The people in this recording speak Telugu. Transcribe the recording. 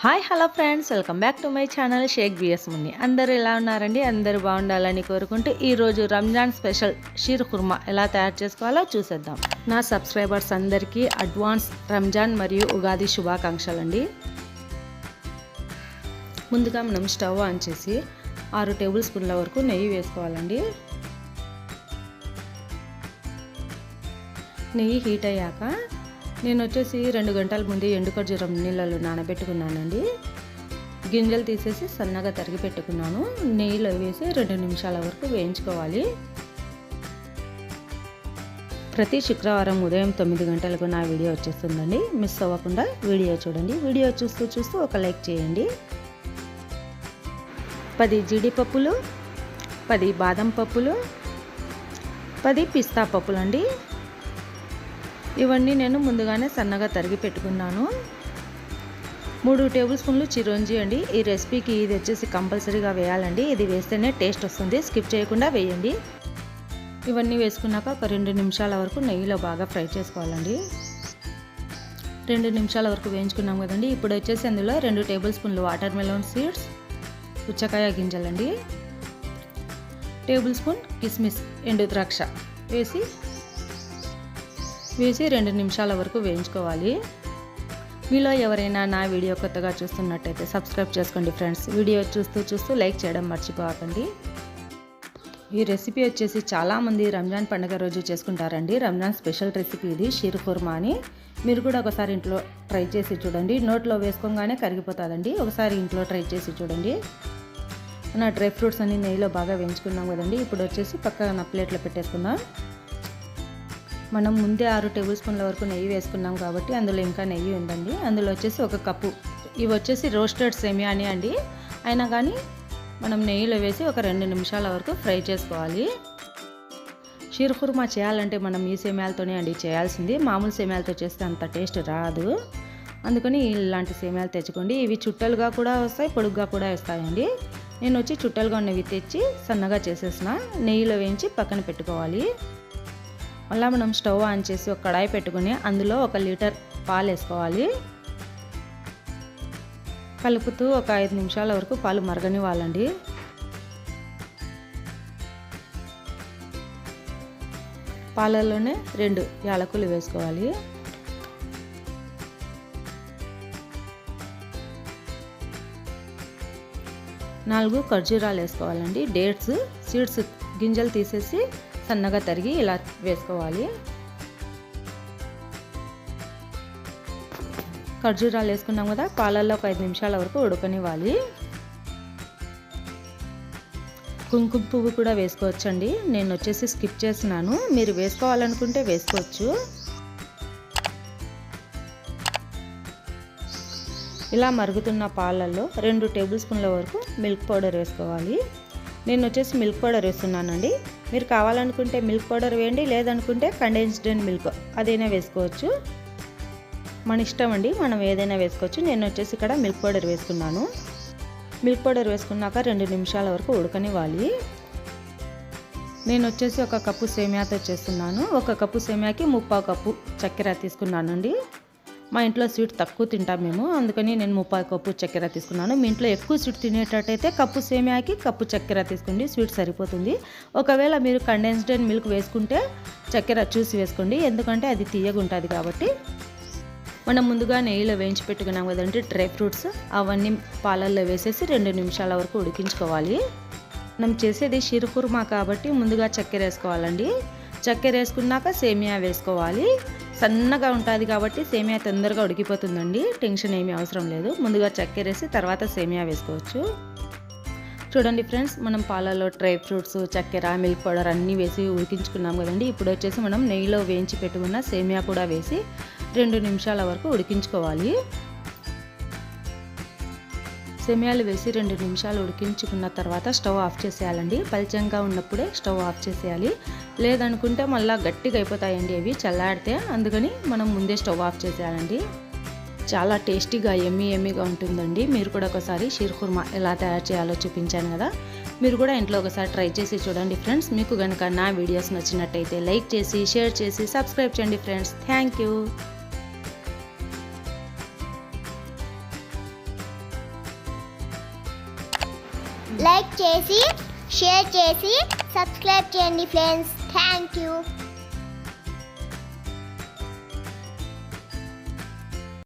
Hi hello friends, welcome back to my channel Shaik BS Munni. అందరూ ఎలా ఉన్నారండి? అందరూ బాగుండాలని కోరుకుంటూ ఈరోజు రంజాన్ స్పెషల్ షీర్ కుర్మా ఎలా తయారు చేసుకోవాలో చూసేద్దాం. నా సబ్స్క్రైబర్స్ అందరికీ అడ్వాన్స్ రంజాన్ మరియు ఉగాది శుభాకాంక్షలు అండి. ముందుగా మనం స్టవ్ ఆన్ చేసి 6 టేబుల్ స్పూన్ల వరకు నెయ్యి వేసుకోవాలండి. నెయ్యి హీట్ అయ్యాక నేను వచ్చేసి 2 గంటల ముందు ఎండు ఖర్జూరం నీళ్ళలో నానబెట్టుకున్నానండి. గింజలు తీసేసి సన్నగా తరిగి పెట్టుకున్నాను. నెయ్యిలో వేసి 2 నిమిషాల వరకు వేయించుకోవాలి. ప్రతి శుక్రవారం ఉదయం 9 గంటలకు నా వీడియో వచ్చేస్తుందండి. మిస్ అవ్వకుండా వీడియో చూడండి. వీడియో చూస్తూ ఒక లైక్ చేయండి. 10 జీడిపప్పులు, 10 బాదం పప్పులు, 10 పిస్తా పప్పులు అండి. ఇవన్నీ నేను ముందుగానే సన్నగా తరిగి పెట్టుకున్నాను. 3 టేబుల్ స్పూన్లు చిరోంజి అండి. ఈ రెసిపీకి ఇది వచ్చేసి కంపల్సరీగా వేయాలండి. ఇది వేస్తేనే టేస్ట్ వస్తుంది. స్కిప్ చేయకుండా వేయండి. ఇవన్నీ వేసుకున్నాక ఒక 2 నిమిషాల వరకు నెయ్యిలో బాగా ఫ్రై చేసుకోవాలండి. 2 నిమిషాల వరకు వేయించుకున్నాం కదండి. ఇప్పుడు వచ్చేసి అందులో 2 టేబుల్ స్పూన్లు వాటర్ మెలోన్ సీడ్స్, పుచ్చకాయ గింజలండి, టేబుల్ స్పూన్ కిస్మిస్ ఎండు ద్రాక్ష వేసి 2 నిమిషాల వరకు వేయించుకోవాలి. మీలో ఎవరైనా నా వీడియో కొత్తగా చూస్తున్నట్టయితే సబ్స్క్రైబ్ చేసుకోండి ఫ్రెండ్స్. వీడియో చూస్తూ లైక్ చేయడం మర్చిపోకండి. ఈ రెసిపీ వచ్చేసి చాలామంది రంజాన్ పండుగ రోజు చేసుకుంటారండి. రంజాన్ స్పెషల్ రెసిపీ ఇది షీర్ కుర్మా అని. మీరు కూడా ఒకసారి ఇంట్లో ట్రై చేసి చూడండి. నోట్లో వేసుకోగానే కరిగిపోతుందండి. ఒకసారి ఇంట్లో ట్రై చేసి చూడండి. నా డ్రై ఫ్రూట్స్ అన్ని నెయ్యిలో బాగా వేయించుకున్నాం కదండి. ఇప్పుడు వచ్చేసి పక్కన ప్లేట్లో పెట్టేసుకుందాం. మనం ముందే 6 టేబుల్ స్పూన్ల వరకు నెయ్యి వేసుకున్నాం కాబట్టి అందులో ఇంకా నెయ్యి ఉందండి. అందులో వచ్చేసి 1 కప్పు, ఇవి వచ్చేసి రోస్టెడ్ సేమియా అని అండి. అయినా కానీ మనం నెయ్యిలో వేసి ఒక 2 నిమిషాల వరకు ఫ్రై చేసుకోవాలి. షీర్ కుర్మా చేయాలంటే మనం ఈ సేమియాలతోనే అండి చేయాల్సింది. మామూలు సేమియాలతో చేస్తే అంత టేస్ట్ రాదు. అందుకని ఇలాంటి సేమియాలు తెచ్చుకోండి. ఇవి చుట్టలుగా కూడా వస్తాయి, పొడుగ్గా కూడా వస్తాయండి. నేను వచ్చి చుట్టలుగా ఉన్నవి తెచ్చి సన్నగా చేసేసిన నెయ్యిలో వేయించి పక్కన పెట్టుకోవాలి. మళ్ళీ మనం స్టవ్ ఆన్ చేసి ఒక కడాయి పెట్టుకుని అందులో 1 లీటర్ పాలు వేసుకోవాలి. కలుపుతూ ఒక 5 నిమిషాల వరకు పాలు మరగనివ్వాలండి. పాలల్లోనే 2 యాలకులు వేసుకోవాలి. నాలుగు ఖర్జూరాలు వేసుకోవాలండి. డేట్స్ సీడ్స్ గింజలు తీసేసి సన్నగా తరిగి ఇలా వేసుకోవాలి. ఖర్జూరాలు వేసుకున్నాం కదా, పాలల్లో ఒక 5 నిమిషాల వరకు ఉడకనివ్వాలి. కుంకుమ పువ్వు కూడా వేసుకోవచ్చండి. నేను వచ్చేసి స్కిప్ చేస్తున్నాను. మీరు వేసుకోవాలనుకుంటే వేసుకోవచ్చు. ఇలా మరుగుతున్న పాలల్లో 2 టేబుల్ స్పూన్ల వరకు మిల్క్ పౌడర్ వేసుకోవాలి. నేను వచ్చేసి మిల్క్ పౌడర్ వేస్తున్నానండి. మీరు కావాలనుకుంటే మిల్క్ పౌడర్ వేయండి, లేదనుకుంటే కండెన్స్డ్ మిల్క్ అదైనా వేసుకోవచ్చు. మన ఇష్టం అండి, మనం ఏదైనా వేసుకోవచ్చు. నేను వచ్చేసి ఇక్కడ మిల్క్ పౌడర్ వేసుకున్నాను. మిల్క్ పౌడర్ వేసుకున్నాక 2 నిమిషాల వరకు ఉడకనివ్వాలి. నేను వచ్చేసి 1 కప్పు సేమియాతో చేస్తున్నాను. 1 కప్పు సేమియాకి 3/4 కప్పు చక్కెర తీసుకున్నానండి. మా ఇంట్లో స్వీట్ తక్కువ తింటాం మేము, అందుకని నేను 3/4 కప్పు చక్కెర తీసుకున్నాను. మీ ఇంట్లో ఎక్కువ స్వీట్ తినేటట్టయితే కప్పు సేమియాకి కప్పు చక్కెర తీసుకోండి, స్వీట్ సరిపోతుంది. ఒకవేళ మీరు కండెన్స్డ్ మిల్క్ వేసుకుంటే చక్కెర చూసి వేసుకోండి, ఎందుకంటే అది తీయగా ఉంటుంది కాబట్టి. మనం ముందుగా నెయ్యిలో వేయించి పెట్టుకున్నాం కదండి డ్రై ఫ్రూట్స్, అవన్నీ పాలల్లో వేసేసి 2 నిమిషాల వరకు ఉడికించుకోవాలి. మనం చేసేది షీర్ కుర్మా కాబట్టి ముందుగా చక్కెర వేసుకోవాలండి. చక్కెర వేసుకున్నాక సేమియా వేసుకోవాలి. సన్నగా ఉంటుంది కాబట్టి సేమియా తొందరగా ఉడికిపోతుందండి. టెన్షన్ ఏమీ అవసరం లేదు. ముందుగా చక్కెర వేసి తర్వాత సేమియా వేసుకోవచ్చు. చూడండి ఫ్రెండ్స్, మనం పాలలో డ్రై ఫ్రూట్స్, చక్కెర, మిల్క్ పౌడర్ అన్నీ వేసి ఉడికించుకున్నాం కదండి. ఇప్పుడు వచ్చేసి మనం నెయ్యిలో వేయించి పెట్టుకున్న సేమియా కూడా వేసి 2 నిమిషాల వరకు ఉడికించుకోవాలి. సేమియాలు వేసి 2 నిమిషాలు ఉడికించుకున్న తర్వాత స్టవ్ ఆఫ్ చేసేయాలండి. పల్చంగా ఉన్నప్పుడే స్టవ్ ఆఫ్ చేసేయాలి, లేదనుకుంటే మళ్ళీ గట్టిగా అయిపోతాయండి అవి చల్లారితే. అందుకని మనం ముందే స్టవ్ ఆఫ్ చేసేయాలండి. చాలా టేస్టీగా ఎమ్మీగా ఉంటుందండి. మీరు కూడా ఒకసారి షీర్ కుర్మా ఎలా తయారు చేయాలో చూపించాను కదా, మీరు కూడా ఇంట్లో ఒకసారి ట్రై చేసి చూడండి ఫ్రెండ్స్. మీకు కనుక నా వీడియోస్ నచ్చినట్టయితే లైక్ చేసి, షేర్ చేసి, సబ్స్క్రైబ్ చేయండి ఫ్రెండ్స్. Thank you. లైక్ చేసి షేర్ చేసి సబ్స్క్రైబ్ చేయండి ఫ్రెండ్స్. Thank you.